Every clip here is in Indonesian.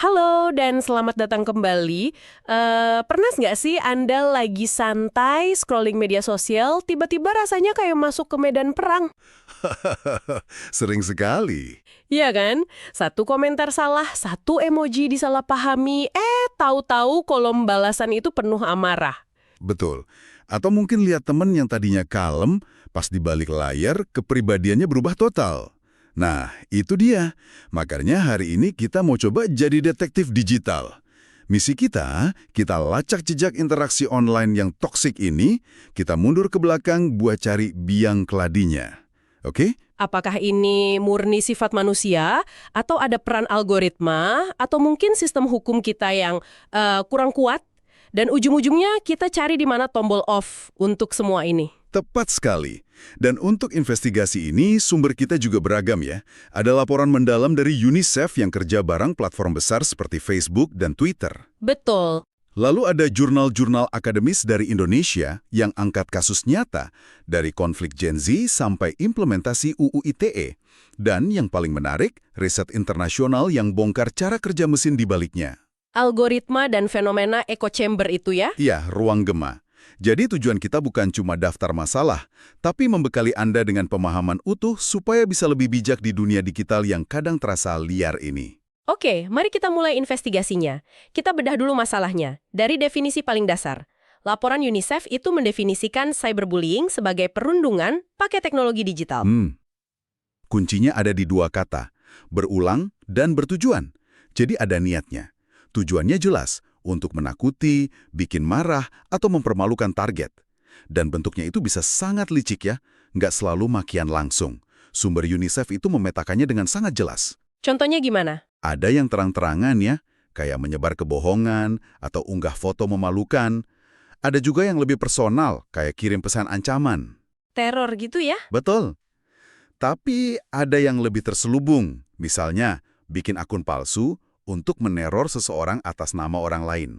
Halo dan selamat datang kembali. Pernah nggak sih Anda lagi santai scrolling media sosial, tiba-tiba rasanya kayak masuk ke medan perang? Sering sekali. Iya kan? Satu komentar salah, satu emoji disalahpahami, tahu-tahu kolom balasan itu penuh amarah. Betul. Atau mungkin lihat temen yang tadinya kalem, pas di balik layar, kepribadiannya berubah total. Nah, itu dia. Makanya hari ini kita mau coba jadi detektif digital. Misi kita lacak jejak interaksi online yang toksik ini, kita mundur ke belakang buat cari biang keladinya. Oke? Apakah ini murni sifat manusia, atau ada peran algoritma, atau mungkin sistem hukum kita yang kurang kuat? Dan ujung-ujungnya kita cari di mana tombol off untuk semua ini. Tepat sekali. Dan untuk investigasi ini, sumber kita juga beragam ya. Ada laporan mendalam dari UNICEF yang kerja bareng platform besar seperti Facebook dan Twitter. Betul. Lalu ada jurnal-jurnal akademis dari Indonesia yang angkat kasus nyata, dari konflik Gen Z sampai implementasi UU ITE. Dan yang paling menarik, riset internasional yang bongkar cara kerja mesin di baliknya. Algoritma dan fenomena echo chamber itu ya? Iya, ruang gema. Jadi tujuan kita bukan cuma daftar masalah, tapi membekali Anda dengan pemahaman utuh supaya bisa lebih bijak di dunia digital yang kadang terasa liar ini. Oke, mari kita mulai investigasinya. Kita bedah dulu masalahnya. Dari definisi paling dasar. Laporan UNICEF itu mendefinisikan cyberbullying sebagai perundungan pakai teknologi digital. Kuncinya ada di dua kata, berulang dan bertujuan. Jadi ada niatnya. Tujuannya jelas, untuk menakuti, bikin marah, atau mempermalukan target. Dan bentuknya itu bisa sangat licik ya, nggak selalu makian langsung. Sumber UNICEF itu memetakannya dengan sangat jelas. Contohnya gimana? Ada yang terang-terangan ya, kayak menyebar kebohongan atau unggah foto memalukan. Ada juga yang lebih personal, kayak kirim pesan ancaman. Teror gitu ya? Betul. Tapi ada yang lebih terselubung, misalnya bikin akun palsu untuk meneror seseorang atas nama orang lain.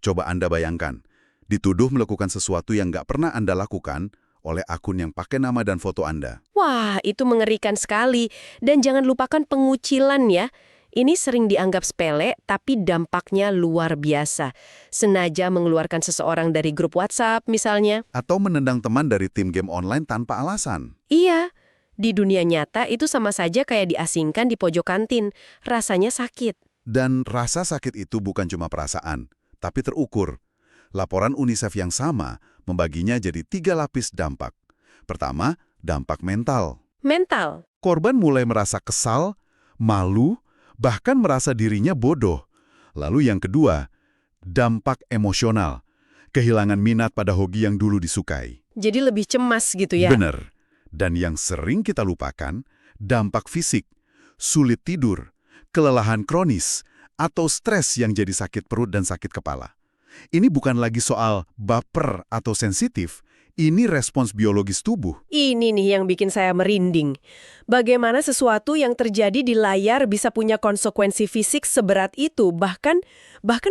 Coba Anda bayangkan, dituduh melakukan sesuatu yang nggak pernah Anda lakukan oleh akun yang pakai nama dan foto Anda. Wah, itu mengerikan sekali. Dan jangan lupakan pengucilan ya. Ini sering dianggap sepele, tapi dampaknya luar biasa. Senaja mengeluarkan seseorang dari grup WhatsApp misalnya. Atau menendang teman dari tim game online tanpa alasan. Iya, di dunia nyata itu sama saja kayak diasingkan di pojok kantin. Rasanya sakit. Dan rasa sakit itu bukan cuma perasaan, tapi terukur. Laporan UNICEF yang sama membaginya jadi 3 lapis dampak. Pertama, dampak mental. Mental. Korban mulai merasa kesal, malu, bahkan merasa dirinya bodoh. Lalu yang kedua, dampak emosional. Kehilangan minat pada hobi yang dulu disukai. Jadi lebih cemas gitu ya? Bener. Dan yang sering kita lupakan, dampak fisik. Sulit tidur, kelelahan kronis, atau stres yang jadi sakit perut dan sakit kepala. Ini bukan lagi soal baper atau sensitif, ini respons biologis tubuh. Ini nih yang bikin saya merinding. Bagaimana sesuatu yang terjadi di layar bisa punya konsekuensi fisik seberat itu, bahkan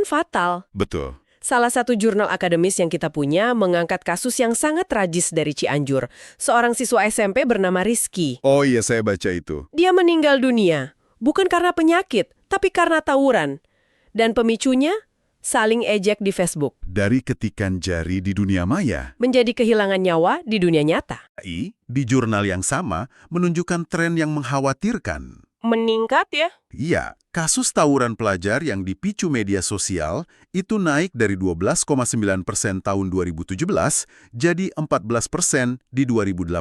fatal. Betul. Salah satu jurnal akademis yang kita punya mengangkat kasus yang sangat tragis dari Cianjur. Seorang siswa SMP bernama Rizky. Oh iya, saya baca itu. Dia meninggal dunia, bukan karena penyakit, tapi karena tawuran. Dan pemicunya, saling ejek di Facebook. Dari ketikan jari di dunia maya. Menjadi kehilangan nyawa di dunia nyata. Di jurnal yang sama menunjukkan tren yang mengkhawatirkan. Meningkat ya? Iya, kasus tawuran pelajar yang dipicu media sosial itu naik dari 12,9% tahun 2017 jadi 14% di 2018.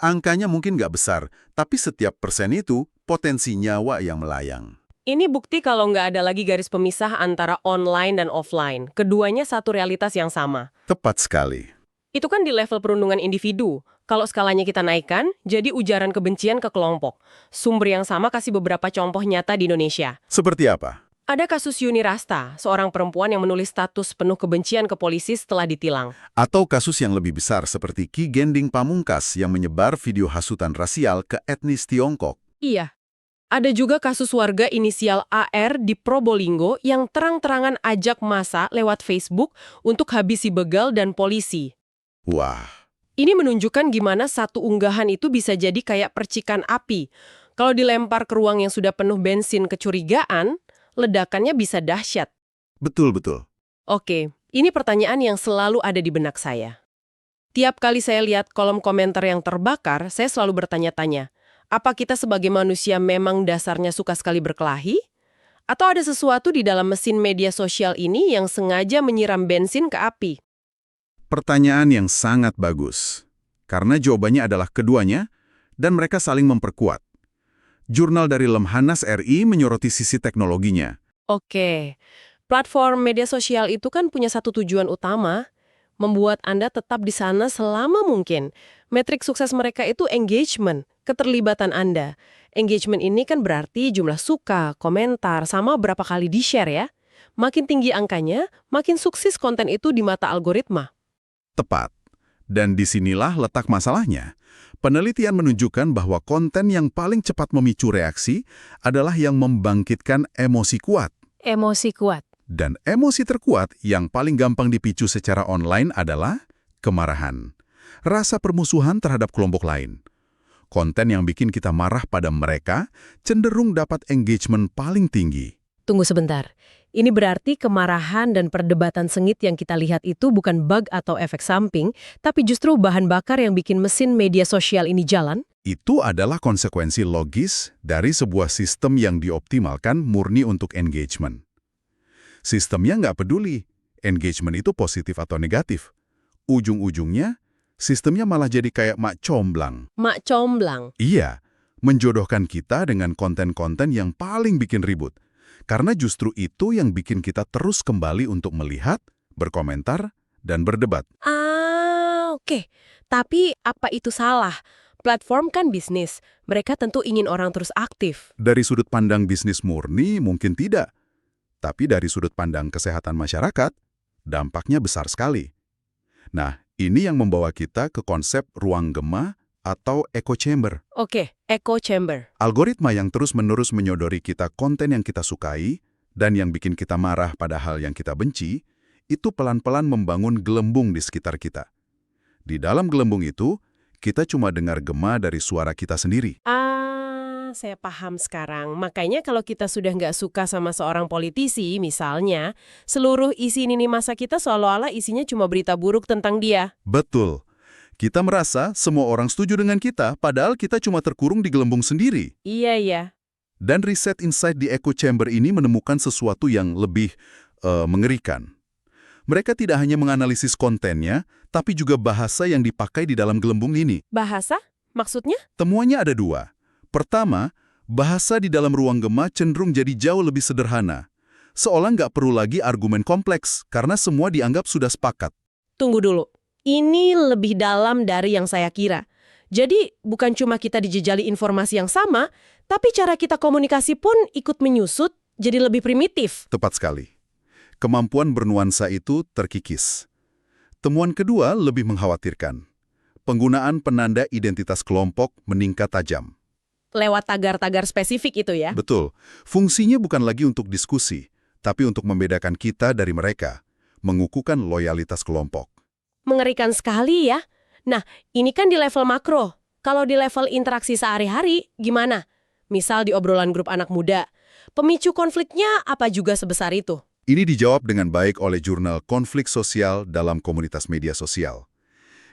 Angkanya mungkin nggak besar, tapi setiap persen itu potensi nyawa yang melayang. Ini bukti kalau nggak ada lagi garis pemisah antara online dan offline. Keduanya satu realitas yang sama. Tepat sekali. Itu kan di level perundungan individu. Kalau skalanya kita naikkan, jadi ujaran kebencian ke kelompok. Sumber yang sama kasih beberapa contoh nyata di Indonesia. Seperti apa? Ada kasus Yuni Rasta, seorang perempuan yang menulis status penuh kebencian ke polisi setelah ditilang. Atau kasus yang lebih besar seperti Ki Gending Pamungkas yang menyebar video hasutan rasial ke etnis Tiongkok. Iya. Ada juga kasus warga inisial AR di Probolinggo yang terang-terangan ajak massa lewat Facebook untuk habisi begal dan polisi. Wah. Ini menunjukkan gimana satu unggahan itu bisa jadi kayak percikan api. Kalau dilempar ke ruang yang sudah penuh bensin kecurigaan, ledakannya bisa dahsyat. Betul-betul. Oke, ini pertanyaan yang selalu ada di benak saya. Tiap kali saya lihat kolom komentar yang terbakar, saya selalu bertanya-tanya, apa kita sebagai manusia memang dasarnya suka sekali berkelahi? Atau ada sesuatu di dalam mesin media sosial ini yang sengaja menyiram bensin ke api? Pertanyaan yang sangat bagus. Karena jawabannya adalah keduanya, dan mereka saling memperkuat. Jurnal dari Lemhanas RI menyoroti sisi teknologinya. Oke, platform media sosial itu kan punya satu tujuan utama, membuat Anda tetap di sana selama mungkin. Metrik sukses mereka itu engagement, keterlibatan Anda. Engagement ini kan berarti jumlah suka, komentar, sama berapa kali di-share ya. Makin tinggi angkanya, makin sukses konten itu di mata algoritma. Tepat. Dan disinilah letak masalahnya. Penelitian menunjukkan bahwa konten yang paling cepat memicu reaksi adalah yang membangkitkan emosi kuat. Emosi kuat. Dan emosi terkuat yang paling gampang dipicu secara online adalah kemarahan. Rasa permusuhan terhadap kelompok lain. Konten yang bikin kita marah pada mereka cenderung dapat engagement paling tinggi. Tunggu sebentar. Ini berarti kemarahan dan perdebatan sengit yang kita lihat itu bukan bug atau efek samping, tapi justru bahan bakar yang bikin mesin media sosial ini jalan? Itu adalah konsekuensi logis dari sebuah sistem yang dioptimalkan murni untuk engagement. Sistemnya nggak peduli, engagement itu positif atau negatif. Ujung-ujungnya, sistemnya malah jadi kayak mak comblang. Mak comblang. Iya, menjodohkan kita dengan konten-konten yang paling bikin ribut. Karena justru itu yang bikin kita terus kembali untuk melihat, berkomentar, dan berdebat. Oke. Tapi apa itu salah? Platform kan bisnis. Mereka tentu ingin orang terus aktif. Dari sudut pandang bisnis murni mungkin tidak. Tapi dari sudut pandang kesehatan masyarakat, dampaknya besar sekali. Nah, ini yang membawa kita ke konsep ruang gema atau echo chamber. Oke, echo chamber. Algoritma yang terus-menerus menyodori kita konten yang kita sukai dan yang bikin kita marah pada hal yang kita benci, itu pelan-pelan membangun gelembung di sekitar kita. Di dalam gelembung itu, kita cuma dengar gema dari suara kita sendiri. Saya paham sekarang. Makanya kalau kita sudah nggak suka sama seorang politisi, misalnya, seluruh isi lini masa kita seolah-olah isinya cuma berita buruk tentang dia. Betul. Kita merasa semua orang setuju dengan kita, padahal kita cuma terkurung di gelembung sendiri. Iya. Dan riset insight di echo chamber ini menemukan sesuatu yang lebih mengerikan. Mereka tidak hanya menganalisis kontennya, tapi juga bahasa yang dipakai di dalam gelembung ini. Bahasa? Maksudnya? Temuannya ada dua. Pertama, bahasa di dalam ruang gema cenderung jadi jauh lebih sederhana. Seolah nggak perlu lagi argumen kompleks, karena semua dianggap sudah sepakat. Tunggu dulu. Ini lebih dalam dari yang saya kira. Jadi, bukan cuma kita dijejali informasi yang sama, tapi cara kita komunikasi pun ikut menyusut jadi lebih primitif. Tepat sekali. Kemampuan bernuansa itu terkikis. Temuan kedua lebih mengkhawatirkan. Penggunaan penanda identitas kelompok meningkat tajam. Lewat tagar-tagar spesifik itu ya? Betul. Fungsinya bukan lagi untuk diskusi, tapi untuk membedakan kita dari mereka, mengukuhkan loyalitas kelompok. Mengerikan sekali ya. Nah, ini kan di level makro. Kalau di level interaksi sehari-hari, gimana? Misal di obrolan grup anak muda. Pemicu konfliknya apa juga sebesar itu? Ini dijawab dengan baik oleh jurnal Konflik Sosial dalam Komunitas Media Sosial.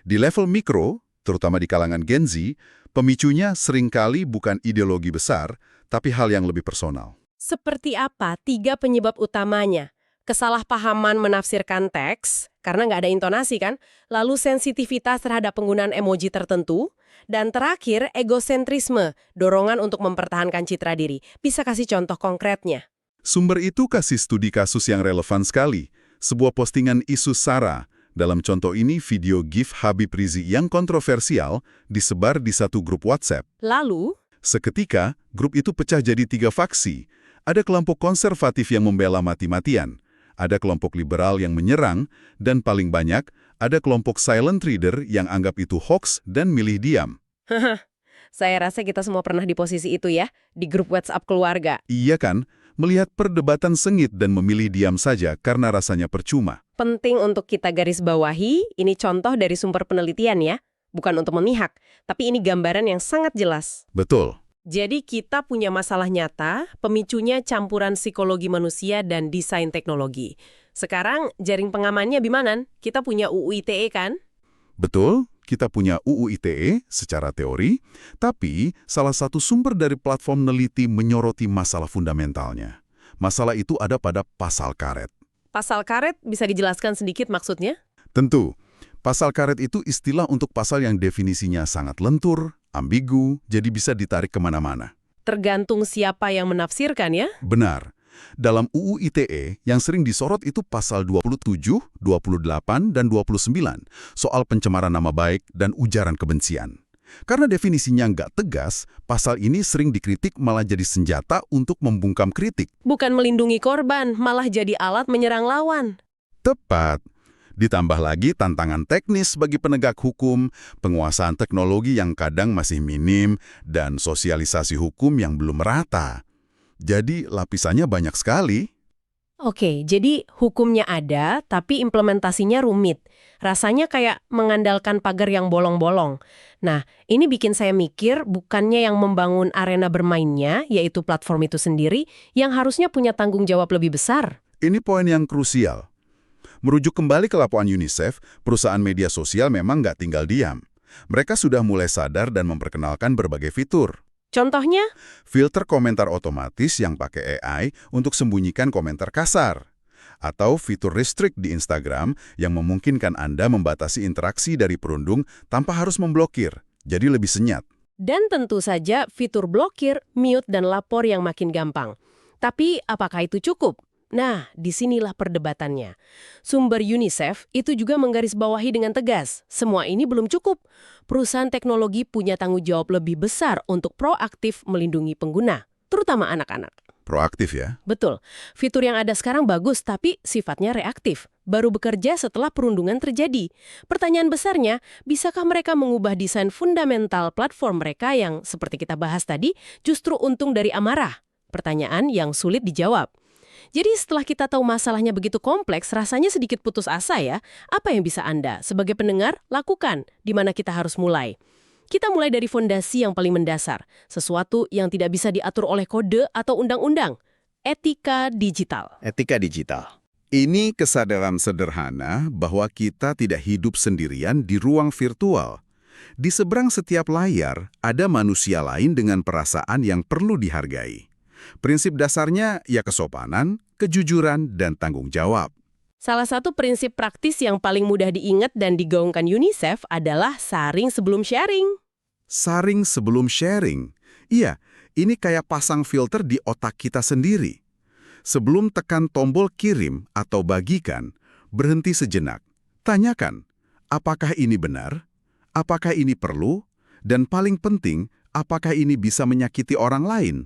Di level mikro, terutama di kalangan Gen Z, pemicunya seringkali bukan ideologi besar, tapi hal yang lebih personal. Seperti apa 3 penyebab utamanya? Kesalahpahaman menafsirkan teks, karena nggak ada intonasi kan? Lalu sensitivitas terhadap penggunaan emoji tertentu, dan terakhir egosentrisme, dorongan untuk mempertahankan citra diri. Bisa kasih contoh konkretnya? Sumber itu kasih studi kasus yang relevan sekali. Sebuah postingan isu SARA. Dalam contoh ini, video GIF Habib Rizik yang kontroversial disebar di satu grup WhatsApp. Lalu, seketika, grup itu pecah jadi 3 faksi. Ada kelompok konservatif yang membela mati-matian, ada kelompok liberal yang menyerang, dan paling banyak, ada kelompok silent reader yang anggap itu hoax dan milih diam. saya rasa kita semua pernah di posisi itu ya, di grup WhatsApp keluarga. Iya kan? Melihat perdebatan sengit dan memilih diam saja karena rasanya percuma. Penting untuk kita garis bawahi, ini contoh dari sumber penelitian ya. Bukan untuk memihak, tapi ini gambaran yang sangat jelas. Betul. Jadi kita punya masalah nyata, pemicunya campuran psikologi manusia dan desain teknologi. Sekarang jaring pengamannya gimana? Kita punya UU ITE kan? Betul, kita punya UU ITE secara teori, tapi salah satu sumber dari platform neliti menyoroti masalah fundamentalnya. Masalah itu ada pada pasal karet. Pasal karet bisa dijelaskan sedikit maksudnya? Tentu, pasal karet itu istilah untuk pasal yang definisinya sangat lentur, ambigu, jadi bisa ditarik kemana-mana. Tergantung siapa yang menafsirkan ya? Benar. Dalam UU ITE, yang sering disorot itu pasal 27, 28, dan 29, soal pencemaran nama baik dan ujaran kebencian. Karena definisinya nggak tegas, pasal ini sering dikritik malah jadi senjata untuk membungkam kritik. Bukan melindungi korban, malah jadi alat menyerang lawan. Tepat. Ditambah lagi tantangan teknis bagi penegak hukum, penguasaan teknologi yang kadang masih minim, dan sosialisasi hukum yang belum merata. Jadi lapisannya banyak sekali. Oke, jadi hukumnya ada, tapi implementasinya rumit. Rasanya kayak mengandalkan pagar yang bolong-bolong. Nah, ini bikin saya mikir bukannya yang membangun arena bermainnya, yaitu platform itu sendiri, yang harusnya punya tanggung jawab lebih besar. Ini poin yang krusial. Merujuk kembali ke laporan UNICEF, perusahaan media sosial memang nggak tinggal diam. Mereka sudah mulai sadar dan memperkenalkan berbagai fitur. Contohnya? Filter komentar otomatis yang pakai AI untuk sembunyikan komentar kasar. Atau fitur restrict di Instagram yang memungkinkan Anda membatasi interaksi dari perundung tanpa harus memblokir, jadi lebih senyap. Dan tentu saja fitur blokir, mute, dan lapor yang makin gampang. Tapi apakah itu cukup? Nah, disinilah perdebatannya. Sumber UNICEF itu juga menggarisbawahi dengan tegas. Semua ini belum cukup. Perusahaan teknologi punya tanggung jawab lebih besar untuk proaktif melindungi pengguna, terutama anak-anak. Proaktif ya? Betul. Fitur yang ada sekarang bagus, tapi sifatnya reaktif. Baru bekerja setelah perundungan terjadi. Pertanyaan besarnya, bisakah mereka mengubah desain fundamental platform mereka yang, seperti kita bahas tadi, justru untung dari amarah? Pertanyaan yang sulit dijawab. Jadi setelah kita tahu masalahnya begitu kompleks, rasanya sedikit putus asa ya. Apa yang bisa Anda, sebagai pendengar, lakukan? Di mana kita harus mulai? Kita mulai dari fondasi yang paling mendasar, sesuatu yang tidak bisa diatur oleh kode atau undang-undang. Etika digital. Etika digital. Ini kesadaran sederhana bahwa kita tidak hidup sendirian di ruang virtual. Di seberang setiap layar, ada manusia lain dengan perasaan yang perlu dihargai. Prinsip dasarnya ya kesopanan, kejujuran, dan tanggung jawab. Salah satu prinsip praktis yang paling mudah diingat dan digaungkan UNICEF adalah saring sebelum sharing. Saring sebelum sharing. Iya, ini kayak pasang filter di otak kita sendiri. Sebelum tekan tombol kirim atau bagikan, berhenti sejenak. Tanyakan, apakah ini benar? Apakah ini perlu? Dan paling penting, apakah ini bisa menyakiti orang lain?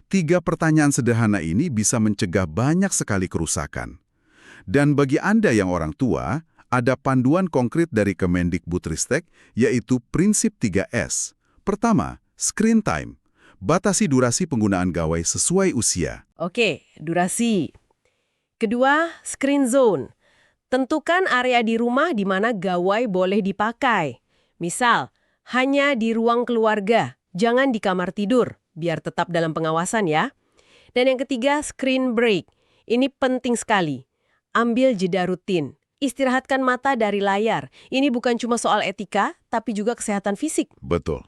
3 pertanyaan sederhana ini bisa mencegah banyak sekali kerusakan. Dan bagi Anda yang orang tua, ada panduan konkret dari Kemendikbudristek, yaitu prinsip 3S. Pertama, screen time. Batasi durasi penggunaan gawai sesuai usia. Oke, durasi. Kedua, screen zone. Tentukan area di rumah di mana gawai boleh dipakai. Misal, hanya di ruang keluarga, jangan di kamar tidur, biar tetap dalam pengawasan ya. Dan yang ketiga, screen break. Ini penting sekali. Ambil jeda rutin. Istirahatkan mata dari layar. Ini bukan cuma soal etika, tapi juga kesehatan fisik. Betul.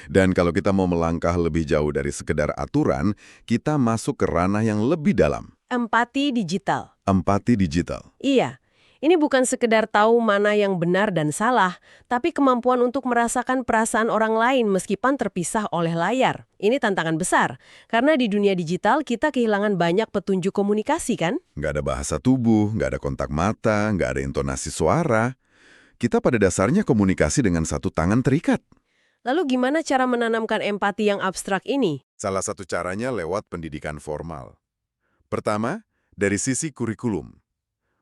Dan kalau kita mau melangkah lebih jauh dari sekedar aturan, kita masuk ke ranah yang lebih dalam. Empati digital. Empati digital. Iya. Ini bukan sekedar tahu mana yang benar dan salah, tapi kemampuan untuk merasakan perasaan orang lain meskipun terpisah oleh layar. Ini tantangan besar, karena di dunia digital kita kehilangan banyak petunjuk komunikasi kan? Nggak ada bahasa tubuh, nggak ada kontak mata, nggak ada intonasi suara. Kita pada dasarnya komunikasi dengan satu tangan terikat. Lalu gimana cara menanamkan empati yang abstrak ini? Salah satu caranya lewat pendidikan formal. Pertama, dari sisi kurikulum.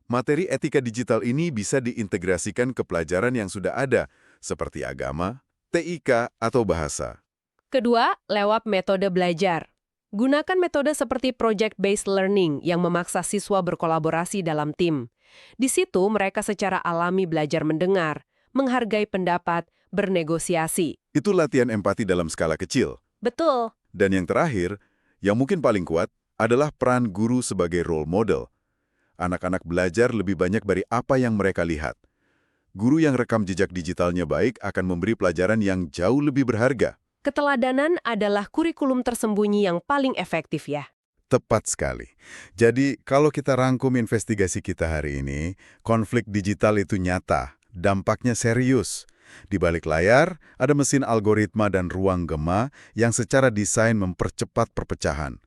Materi etika digital ini bisa diintegrasikan ke pelajaran yang sudah ada, seperti agama, TIK, atau bahasa. Kedua, lewat metode belajar. Gunakan metode seperti project-based learning yang memaksa siswa berkolaborasi dalam tim. Di situ mereka secara alami belajar mendengar, menghargai pendapat, bernegosiasi. Itu latihan empati dalam skala kecil. Betul. Dan yang terakhir, yang mungkin paling kuat, adalah peran guru sebagai role model. Anak-anak belajar lebih banyak dari apa yang mereka lihat. Guru yang rekam jejak digitalnya baik akan memberi pelajaran yang jauh lebih berharga. Keteladanan adalah kurikulum tersembunyi yang paling efektif ya. Tepat sekali. Jadi, kalau kita rangkum investigasi kita hari ini, konflik digital itu nyata, dampaknya serius. Di balik layar, ada mesin algoritma dan ruang gema yang secara desain mempercepat perpecahan.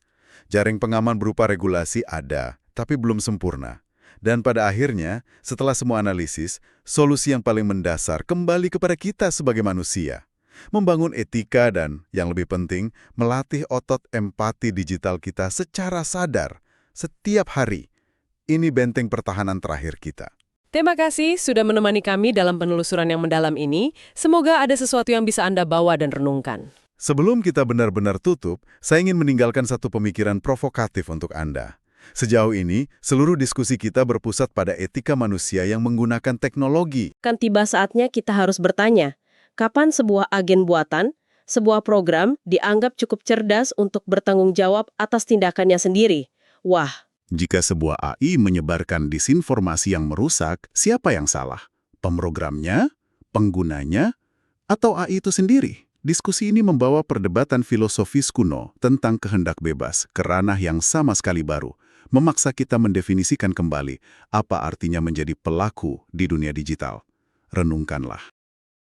Jaring pengaman berupa regulasi ada, tapi belum sempurna. Dan pada akhirnya, setelah semua analisis, solusi yang paling mendasar kembali kepada kita sebagai manusia. Membangun etika dan, yang lebih penting, melatih otot empati digital kita secara sadar, setiap hari. Ini benteng pertahanan terakhir kita. Terima kasih sudah menemani kami dalam penelusuran yang mendalam ini. Semoga ada sesuatu yang bisa Anda bawa dan renungkan. Sebelum kita benar-benar tutup, saya ingin meninggalkan satu pemikiran provokatif untuk Anda. Sejauh ini, seluruh diskusi kita berpusat pada etika manusia yang menggunakan teknologi. Kan tiba saatnya kita harus bertanya, kapan sebuah agen buatan, sebuah program dianggap cukup cerdas untuk bertanggung jawab atas tindakannya sendiri? Wah, Jika sebuah AI menyebarkan disinformasi yang merusak, siapa yang salah? Pemrogramnya? Penggunanya? Atau AI itu sendiri? Diskusi ini membawa perdebatan filosofis kuno tentang kehendak bebas ke ranah yang sama sekali baru, memaksa kita mendefinisikan kembali apa artinya menjadi pelaku di dunia digital. Renungkanlah.